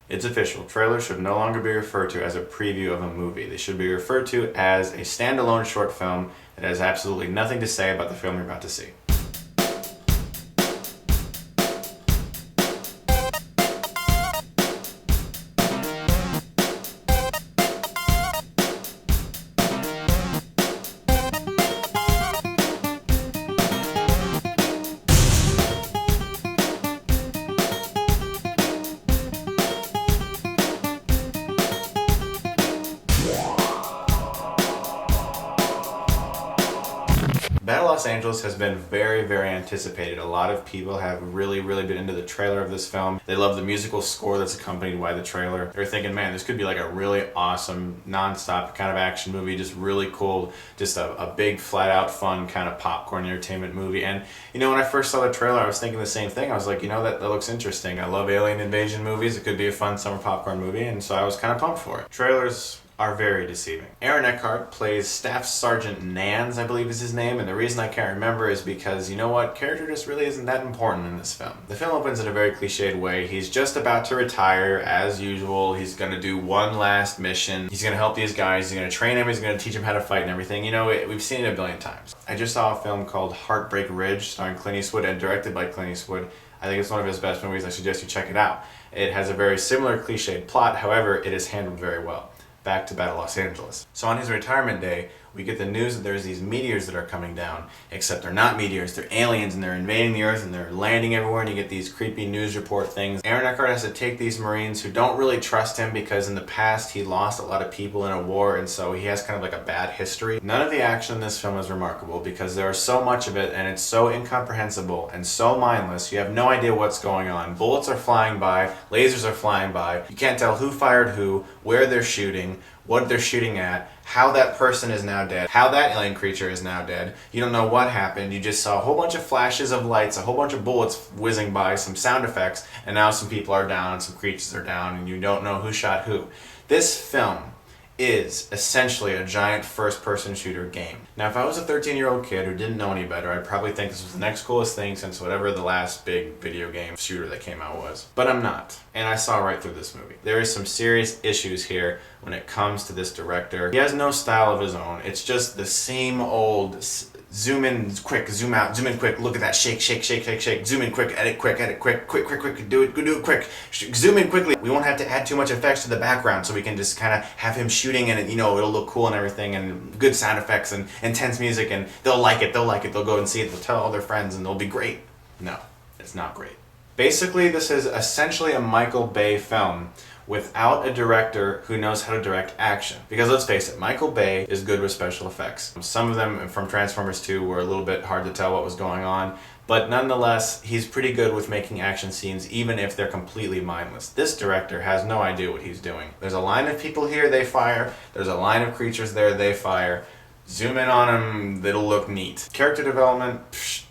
It's official. Trailers should no longer be referred to as a preview of a movie. They should be referred to as a standalone short film that has absolutely nothing to say about the film you're about to see. Battle Los Angeles has been very, very anticipated. A lot of people have really been into the trailer of this film. They love the musical score that's accompanied by the trailer. They're thinking, man, this could be like a really awesome, non-stop kind of action movie, just really cool, just a big, flat-out, fun kind of popcorn entertainment movie. And, you know, when I first saw the trailer, I was thinking the same thing. I was like, you know, that looks interesting. I love alien invasion movies. It could be a fun summer popcorn movie, and so I was kind of pumped for it. Trailers are very deceiving. Aaron Eckhart plays Staff Sergeant Nans, I believe is his name, and the reason I can't remember is because, you know what, character just really isn't that important in this film. The film opens in a very cliched way. He's just about to retire, as usual. He's gonna do one last mission. He's gonna help these guys, he's gonna train them, he's gonna teach them how to fight and everything. You know, we've seen it a billion times. I just saw a film called Heartbreak Ridge, starring Clint Eastwood and directed by Clint Eastwood. I think it's one of his best movies. I suggest you check it out. It has a very similar cliched plot, however, it is handled very well. Back to Battle Los Angeles. So on his retirement day, we get the news that there's these meteors that are coming down, except they're not meteors, they're aliens and they're invading the Earth and they're landing everywhere, and you get these creepy news report things. Aaron Eckhart has to take these Marines who don't really trust him because in the past he lost a lot of people in a war, and so he has kind of like a bad history. None of the action in this film is remarkable because there is so much of it and it's so incomprehensible and so mindless. You have no idea what's going on. Bullets are flying by, lasers are flying by. You can't tell who fired who, where they're shooting, what they're shooting at, how that person is now dead, how that alien creature is now dead. You don't know what happened. You just saw a whole bunch of flashes of lights, a whole bunch of bullets whizzing by, some sound effects, and now some people are down, some creatures are down, and you don't know who shot who. This film is essentially a giant first-person shooter game. Now, if I was a 13-year-old kid who didn't know any better, I'd probably think this was the next coolest thing since whatever the last big video game shooter that came out was. But I'm not, and I saw right through this movie. There is some serious issues here when it comes to this director. He has no style of his own. It's just the same old zoom in quick, zoom out, zoom in quick, look at that, shake, shake, shake, shake, shake, zoom in quick, edit quick, do it quick, zoom in quickly. We won't have to add too much effects to the background, so we can just kind of have him shooting and, you know, it'll look cool and everything, and good sound effects and intense music, and they'll like it, they'll go and see it, they'll tell all their friends, and they'll be great. No, it's not great. Basically, this is essentially a Michael Bay film without a director who knows how to direct action. Because let's face it, Michael Bay is good with special effects. Some of them from Transformers 2 were a little bit hard to tell what was going on, but nonetheless, he's pretty good with making action scenes even if they're completely mindless. This director has no idea what he's doing. There's a line of people here, they fire. There's a line of creatures there, they fire. Zoom in on them, it'll look neat. Character development, psh,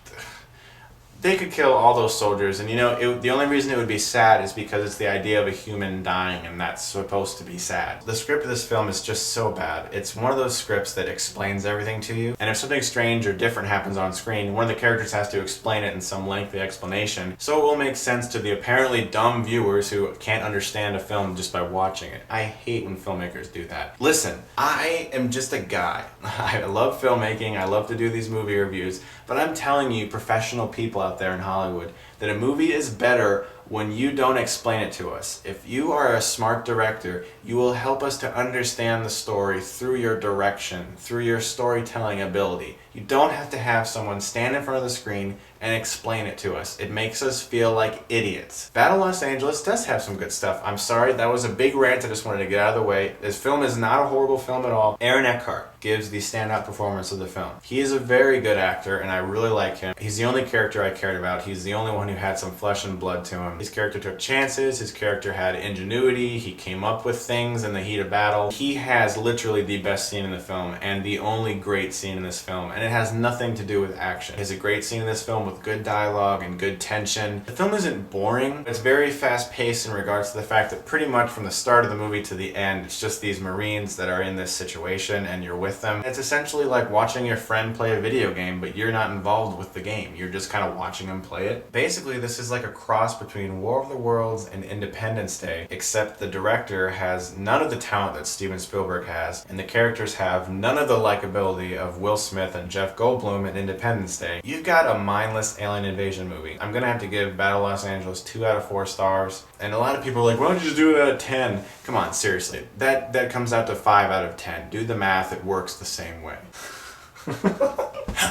they could kill all those soldiers, and you know, the only reason it would be sad is because it's the idea of a human dying, and that's supposed to be sad. The script of this film is just so bad. It's one of those scripts that explains everything to you, and if something strange or different happens on screen, one of the characters has to explain it in some lengthy explanation, so it will make sense to the apparently dumb viewers who can't understand a film just by watching it. I hate when filmmakers do that. Listen, I am just a guy. I love filmmaking, I love to do these movie reviews, but I'm telling you, professional people out there in Hollywood, that a movie is better when you don't explain it to us. If you are a smart director, you will help us to understand the story through your direction, through your storytelling ability. You don't have to have someone stand in front of the screen and explain it to us. It makes us feel like idiots. Battle Los Angeles does have some good stuff. I'm sorry, that was a big rant. I just wanted to get out of the way. This film is not a horrible film at all. Aaron Eckhart gives the standout performance of the film. He is a very good actor, and I really like him. He's the only character I cared about. He's the only one who had some flesh and blood to him. His character took chances. His character had ingenuity. He came up with things in the heat of battle. He has literally the best scene in the film, and the only great scene in this film. And it has nothing to do with action. It's a great scene in this film with good dialogue and good tension. The film isn't boring. It's very fast-paced in regards to the fact that pretty much from the start of the movie to the end, it's just these Marines that are in this situation and you're with them. It's essentially like watching your friend play a video game, but you're not involved with the game. You're just kind of watching them play it. Basically, this is like a cross between War of the Worlds and Independence Day, except the director has none of the talent that Steven Spielberg has, and the characters have none of the likability of Will Smith and Jeff Goldblum in Independence Day. You've got a mindless alien invasion movie. I'm gonna have to give Battle Los Angeles 2 out of 4 stars, and a lot of people are like, why don't you just do it out of 10? Come on, seriously. That comes out to 5 out of 10. Do the math, it works the same way.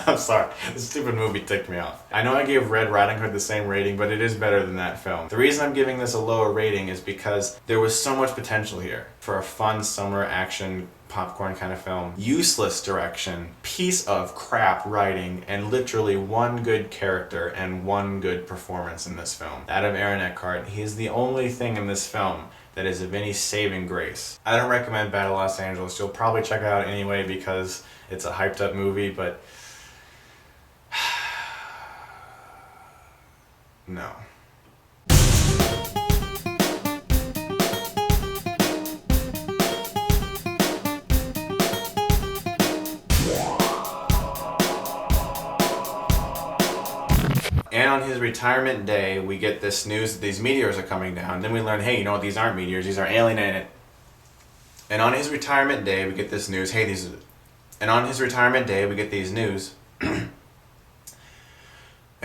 I'm sorry, this stupid movie ticked me off. I know I gave Red Riding Hood the same rating, but it is better than that film. The reason I'm giving this a lower rating is because there was so much potential here for a fun summer action popcorn kind of film. Useless direction, piece of crap writing, and literally one good character and one good performance in this film. That of Aaron Eckhart. He is the only thing in this film that is of any saving grace. I don't recommend Battle Los Angeles. You'll probably check it out anyway because it's a hyped up movie, but no. And on his retirement day, we get this news that these meteors are coming down. Then we learn, hey, you know what, these aren't meteors, these are alien. And on his retirement day, we get this news, hey, these... And on his retirement day, we get these news. And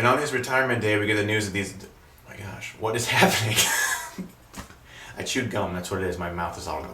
on his retirement day, we get the news of these... Oh my gosh, what is happening? I chewed gum, that's what it is, my mouth is all...